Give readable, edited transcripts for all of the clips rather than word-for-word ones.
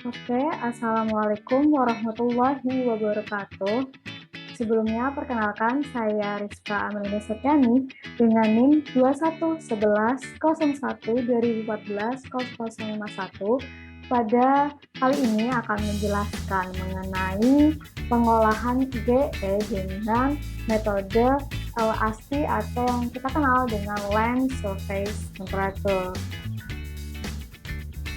Oke, Assalamualaikum warahmatullahi wabarakatuh. Sebelumnya, perkenalkan saya Rizka Amelia Setyani dengan NIM 21110120140051. Pada kali ini akan menjelaskan mengenai pengolahan GE dengan metode LST atau yang kita kenal dengan Land Surface Temperature.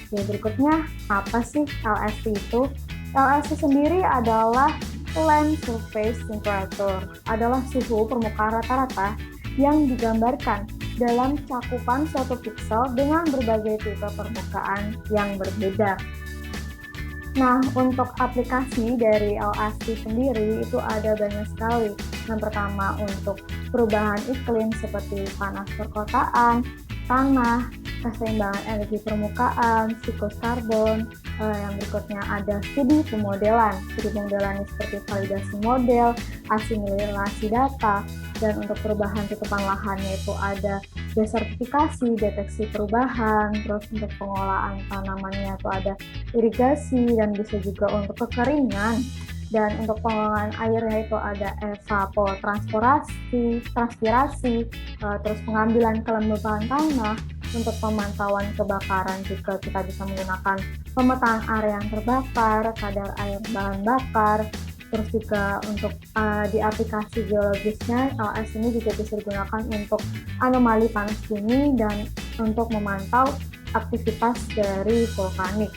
Oke, berikutnya, apa sih LST itu? LST sendiri adalah Land Surface Temperature, adalah suhu permukaan rata-rata yang digambarkan dalam cakupan suatu piksel dengan berbagai tipe permukaan yang berbeda. Nah, untuk aplikasi dari LST sendiri itu ada banyak sekali. Yang pertama untuk perubahan iklim seperti panas perkotaan, tanah, keseimbangan energi permukaan, siklus karbon. Yang berikutnya ada studi pemodelan. Studi pemodelan ini seperti validasi model, asimilasi data, dan untuk perubahan tutupan lahannya itu ada desertifikasi, deteksi perubahan, terus untuk pengolahan tanamannya itu ada irigasi, dan bisa juga untuk kekeringan. Dan untuk pengolahan airnya itu ada evapotranspirasi, terus pengambilan kelembaban tanah. Untuk pemantauan kebakaran juga kita bisa menggunakan pemetaan area yang terbakar, kadar air bahan bakar, terus juga untuk di aplikasi geologisnya, LS ini juga bisa digunakan untuk anomali panas bumi dan untuk memantau aktivitas dari vulkanik.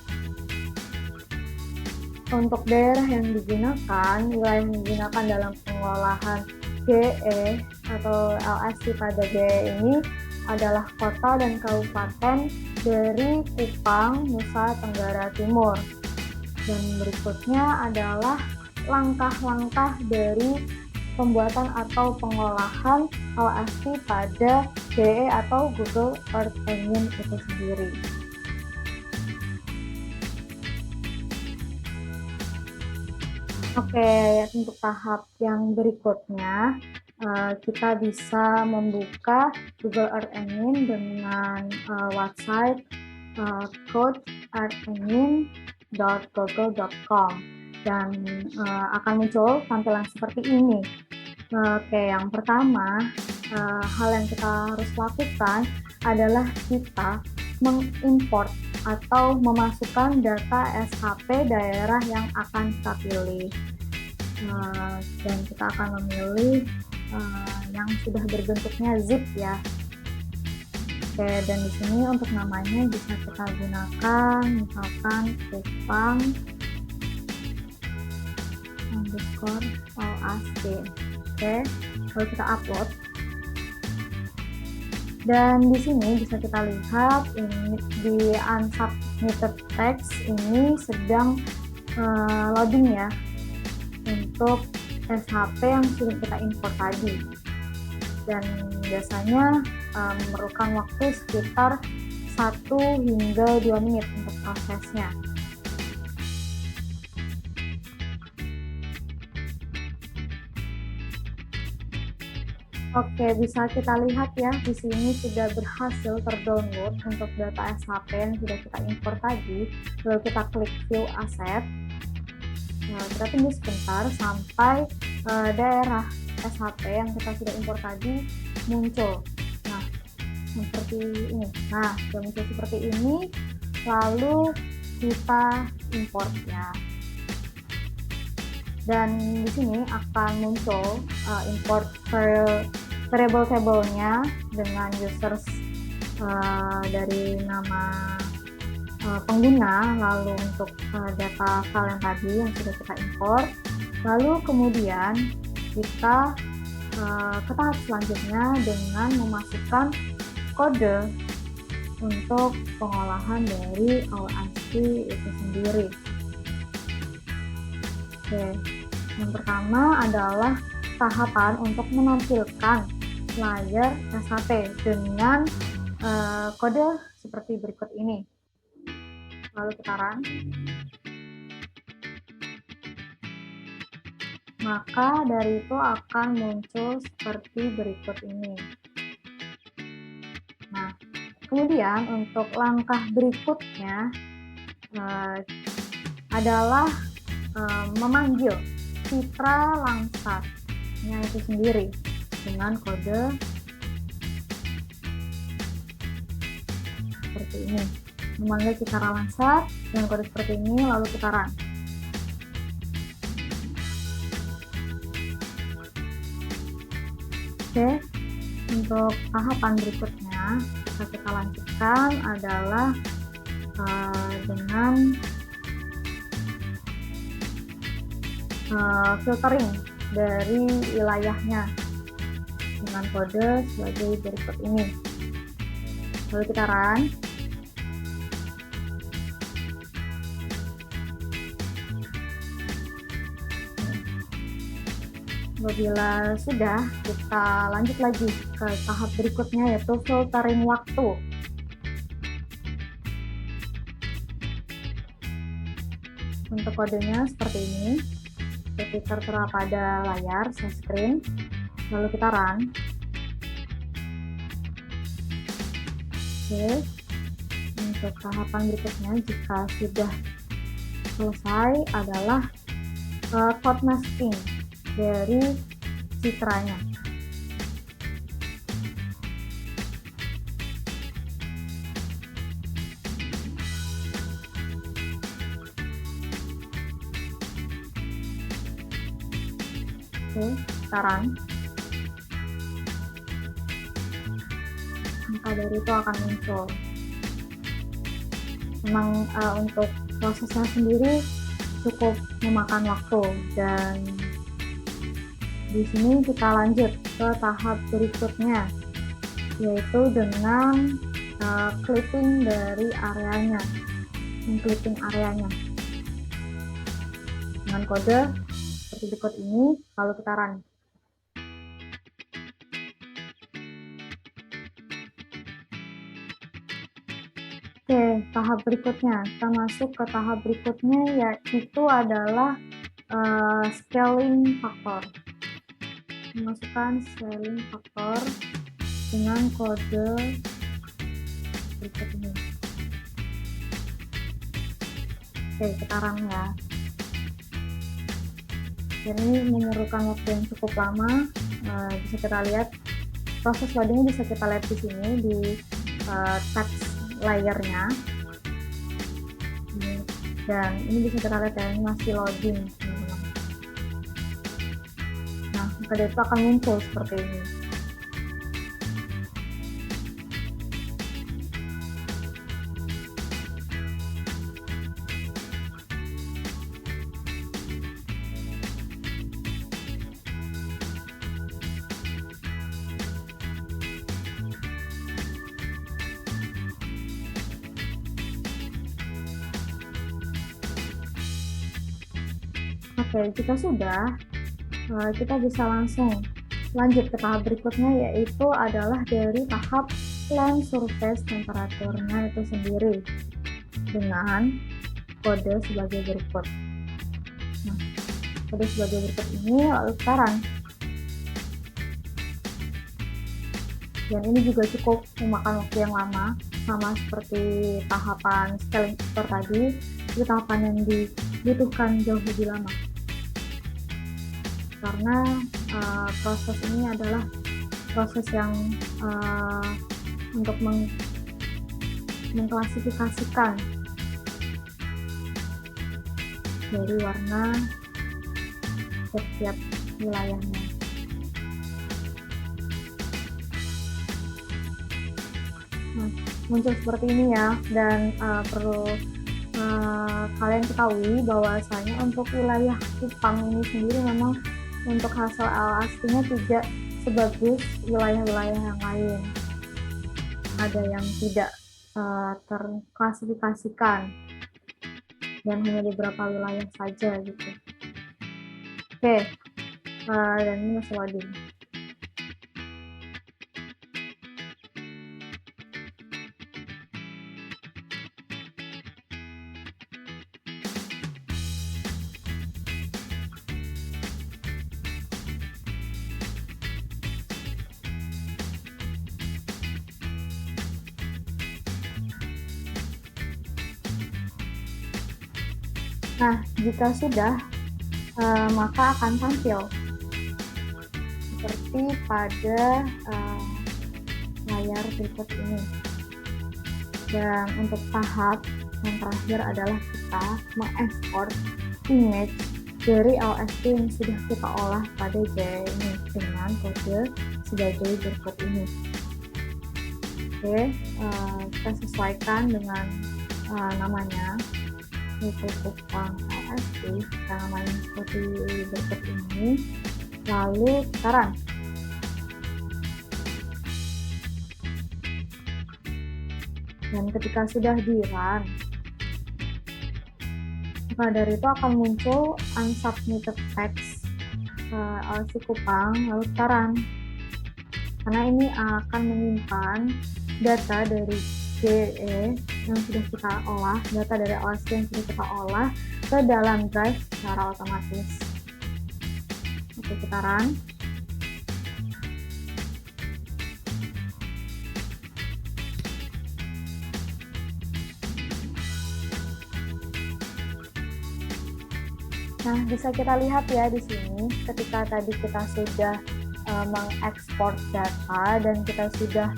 Untuk daerah yang digunakan, wilayah yang digunakan dalam pengolahan GE atau LST pada GE ini adalah kota dan kabupaten dari Kupang, Nusa Tenggara Timur. Dan berikutnya adalah langkah-langkah dari pembuatan atau pengolahan LST pada GE atau Google Earth Engine itu sendiri. Oke, untuk tahap yang berikutnya, kita bisa membuka Google Earth Engine dengan website codeearthengine.google.com dan akan muncul tampilan seperti ini. Oke, yang pertama, hal yang kita harus lakukan adalah kita mengimport atau memasukkan data SHP daerah yang akan kita pilih. Dan kita akan memilih yang sudah berbentuknya zip ya. Oke, dan di sini untuk namanya bisa kita gunakan misalkan Kupang _LST. Oke, lalu kita upload. Dan di sini bisa kita lihat ini di unsubmitted text ini sedang loading ya untuk SHP yang sudah kita import tadi. Dan biasanya memerlukan waktu sekitar 1 hingga 2 menit untuk prosesnya. Oke, bisa kita lihat ya, di sini sudah berhasil terdownload untuk data SHP yang sudah kita import tadi. Lalu kita klik View Asset. Nah, kita tunggu sebentar sampai daerah SHP yang kita sudah import tadi muncul. Nah, seperti ini. Nah, sudah muncul seperti ini, lalu kita importnya. Dan di sini akan muncul import variable table-nya dengan users dari nama pengguna, lalu untuk data file yang tadi yang sudah kita import, lalu kemudian kita ke tahap selanjutnya dengan memasukkan kode untuk pengolahan dari LST itu sendiri. Oke, yang pertama adalah tahapan untuk menampilkan layar SHP dengan kode seperti berikut ini. Lalu kita run. Maka dari itu akan muncul seperti berikut ini. Nah, kemudian untuk langkah berikutnya, adalah memanggil citra langsatnya itu sendiri dengan kode seperti ini. Memanggil citra langsat dengan kode seperti ini, lalu kita run. Oke, untuk tahapan berikutnya kita lanjutkan adalah dengan filtering dari wilayahnya dengan kode sebagai berikut ini. Lalu kita run. Apabila sudah, kita lanjut lagi ke tahap berikutnya, yaitu filtering waktu. Untuk kodenya seperti ini, seperti tertera pada layar screen. Lalu kita run. Oke, untuk tahapan berikutnya jika sudah selesai adalah code masking dari citranya. Oke, sekarang angka dari itu akan muncul. Memang untuk prosesnya sendiri cukup memakan waktu, dan di sini kita lanjut ke tahap berikutnya, yaitu dengan clipping dari areanya, clipping areanya dengan kode seperti berikut ini. Lalu kita run. Oke, tahap berikutnya kita masuk ke tahap berikutnya, yaitu adalah scaling factor. Memasukkan scaling factor dengan kode berikut ini. Oke, kita run ya. Dan ini memerlukan waktu yang cukup lama. Bisa kita lihat proses loadingnya, bisa kita lihat di sini di text layernya. Dan ini bisa kita lihat ya, ini masih loading. Nah, kode itu akan muncul seperti ini. Oke, jika sudah, kita bisa langsung lanjut ke tahap berikutnya, yaitu adalah dari tahap land surface temperaturnya itu sendiri dengan kode sebagai berikut. Nah, kode sebagai berikut ini lalu sekarang. Dan ini juga cukup memakan waktu yang lama, sama seperti tahapan scaling factor tadi, itu tahapan yang dibutuhkan jauh lebih lama. Karena proses ini adalah proses yang untuk mengklasifikasikan dari warna setiap wilayahnya. Nah, muncul seperti ini ya, dan perlu kalian ketahui bahwasanya untuk wilayah Kupang ini sendiri memang untuk hasil LST-nya tidak sebagus wilayah-wilayah yang lain. Ada yang tidak terklasifikasikan dan hanya beberapa wilayah saja gitu. Oke, dan ini masih loading. Nah, jika sudah, maka akan tampil seperti pada layar berikut ini. Dan untuk tahap yang terakhir adalah kita mengekspor image dari LSD yang sudah kita olah pada Jaya ini dengan kode sebagai berikut ini. Oke, kita sesuaikan dengan namanya, yaitu Kupang LSD, kita namanya seperti berikut ini. Lalu kita run. Dan ketika sudah di run, maka dari itu akan muncul unsubmitted text LSD Kupang, lalu kita run. Karena ini akan menyimpan data dari GE yang sudah kita olah, data dari LSD yang sudah kita olah ke dalam drive secara otomatis. Oke, kita run. Nah, bisa kita lihat ya di sini, ketika tadi kita sudah mengekspor data dan kita sudah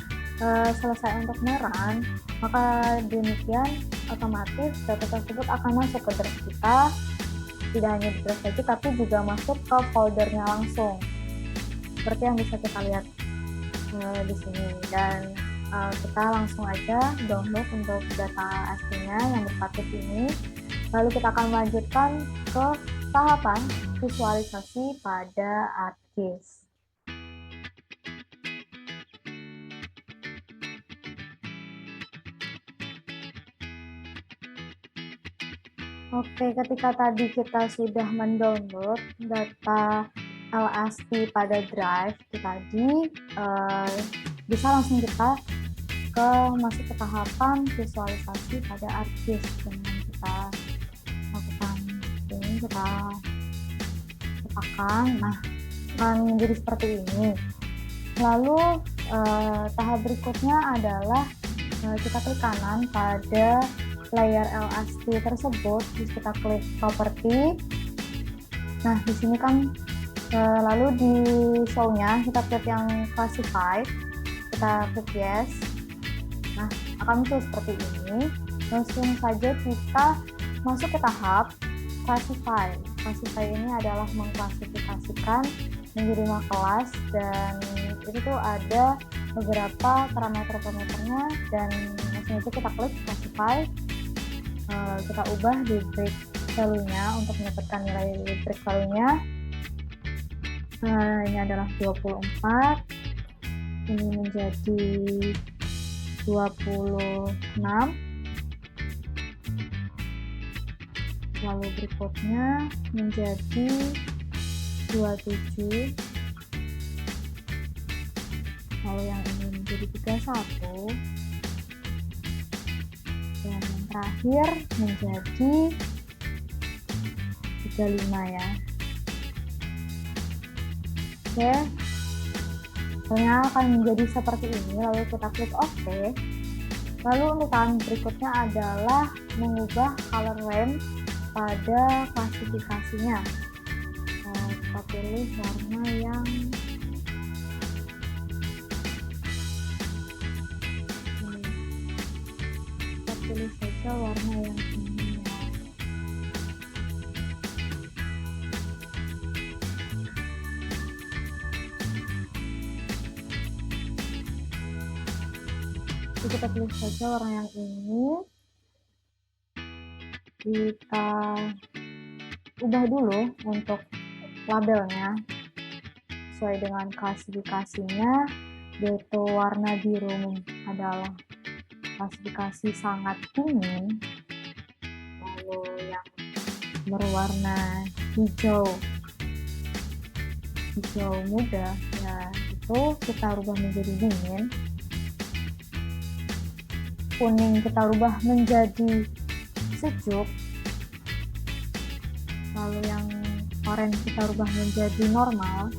selesai untuk merun, maka demikian otomatis data tersebut akan masuk ke drive kita, tidak hanya di drive saja, tapi juga masuk ke foldernya langsung, seperti yang bisa kita lihat di sini. Dan kita langsung aja download untuk data SD-nya yang berpaket ini. Lalu kita akan melanjutkan ke tahapan visualisasi pada ArcGIS. Oke, ketika tadi kita sudah mendownload data LSD pada drive tadi, bisa langsung kita masuk ke tahapan visualisasi pada ArcGIS dengan kita lakukan ini, kita tekan. Nah, akan menjadi seperti ini. Lalu tahap berikutnya adalah kita klik kanan pada layer LSD tersebut, terus kita klik property. Nah, di sini kan lalu di show-nya kita klik yang classified, kita klik yes. Nah, akan muncul seperti ini. Langsung saja kita masuk ke tahap classify. Classify ini adalah mengklasifikasikan menjadi 5 kelas, dan itu tuh ada beberapa parameter-parameternya, dan langsung aja kita klik classify. Kita ubah di break value-nya untuk mendapatkan nilai break value-nya. Ini adalah 24, ini menjadi 26, lalu berikutnya menjadi 27, lalu yang ini menjadi 31, dan yang terakhir menjadi 35 ya. Oke, hasilnya akan menjadi seperti ini. Lalu kita klik OK. Lalu untuk tahap berikutnya adalah mengubah color range pada klasifikasinya. Kita pilih warna yang kita pilih saja warna yang ini ya. Jadi kita pilih saja warna yang ini. Kita ubah dulu untuk labelnya sesuai dengan klasifikasinya, yaitu warna biru adalah klasifikasi sangat dingin, lalu yang berwarna hijau muda ya itu kita rubah menjadi dingin, kuning kita rubah menjadi sejuk, lalu yang orange kita rubah menjadi normal,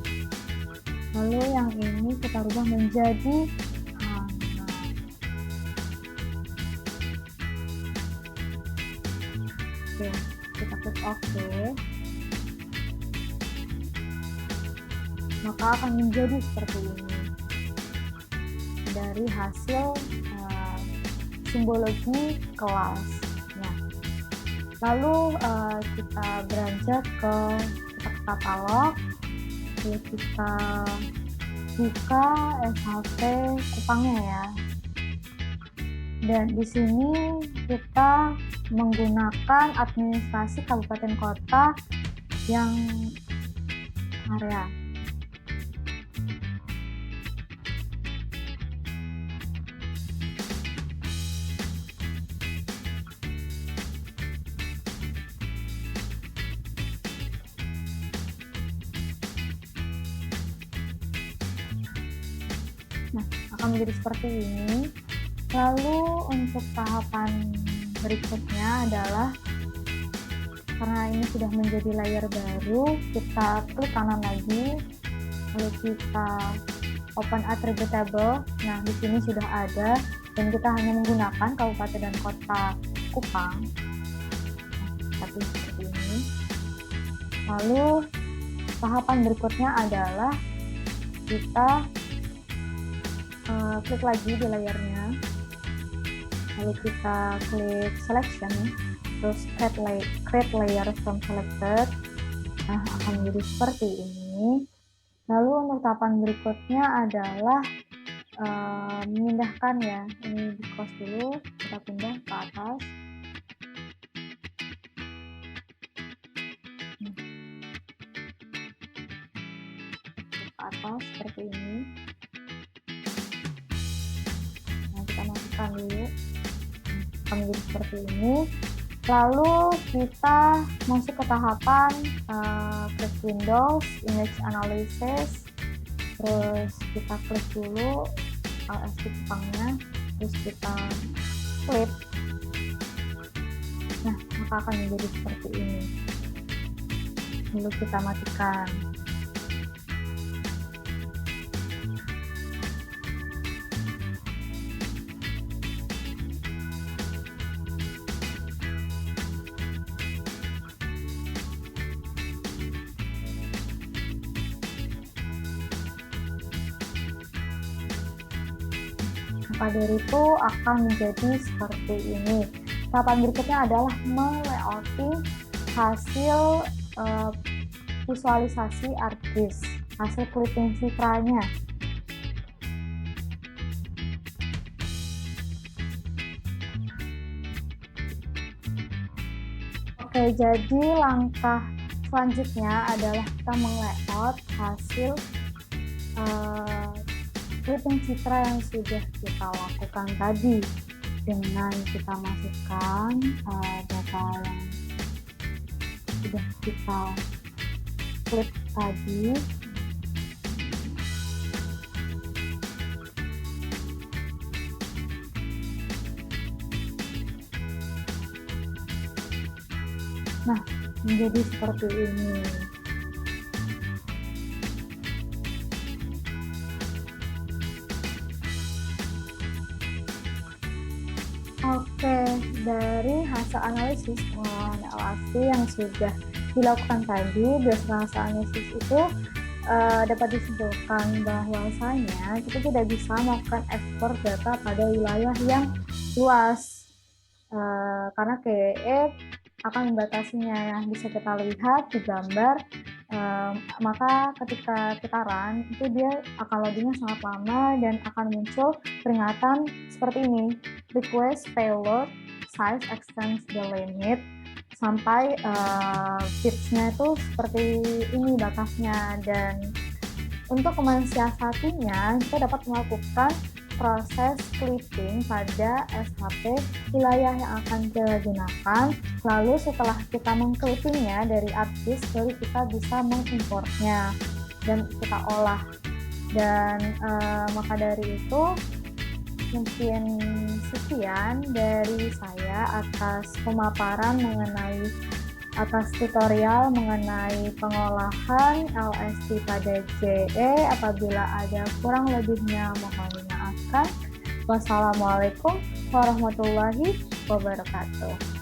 lalu yang ini kita rubah menjadi hangat. Oke, kita klik OK, maka akan menjadi seperti ini dari hasil simbologi kelas. Nah, lalu kita beranjak ke katalog, lalu kita buka SHP Kupangnya ya. Dan di sini kita menggunakan administrasi kabupaten kota yang area. Nah, akan menjadi seperti ini. Lalu untuk tahapan berikutnya adalah, karena ini sudah menjadi layer baru, kita klik kanan lagi, lalu kita open attribute table. Nah, di sini sudah ada, dan kita hanya menggunakan kabupaten dan kota Kupang. Nah, seperti ini. Lalu tahapan berikutnya adalah kita klik lagi di layarnya, lalu kita klik selection, terus create layer from selected. Nah, akan menjadi seperti ini. Lalu untuk tahapan berikutnya adalah memindahkan ya, ini di close dulu, kita pindah ke atas. Ke atas seperti ini. Nah, kita masukkan dulu. Akan menjadi seperti ini. Lalu kita masuk ke tahapan klik Windows, Image Analysis, terus kita klik dulu LSD Kupangnya, terus kita flip. Nah, maka akan menjadi seperti ini. Lalu kita matikan. Maka dari itu akan menjadi seperti ini. Tahapan berikutnya adalah melayouting hasil visualisasi ArcGIS, hasil clipping citranya. Oke, jadi langkah selanjutnya adalah kita meng-layout hasil clipping citra yang sudah kita lakukan tadi, dengan kita masukkan data yang sudah kita klik tadi. Nah, menjadi seperti ini. Oke, dari hasil analisis pengolahan LAC yang sudah dilakukan tadi, berdasarkan hasil analisis itu dapat disimpulkan bahwasanya kita tidak bisa melakukan ekspor data pada wilayah yang luas karena KEE akan membatasinya. Yang bisa kita lihat di gambar, maka ketika kita run itu dia akan loadingnya sangat lama dan akan muncul peringatan seperti ini, request payload size extends the limit, sampai bitsnya itu seperti ini batasnya. Dan untuk mensiasatinya, kita dapat melakukan proses clipping pada SHP wilayah yang akan kita gunakan. Lalu setelah kita mengclippingnya dari ArcGIS, baru kita bisa mengimportnya dan kita olah. Dan maka dari itu mungkin sekian dari saya atas pemaparan mengenai tutorial mengenai pengolahan LSD pada JE. Apabila ada kurang lebihnya mohon dimaafkan. Wassalamualaikum warahmatullahi wabarakatuh.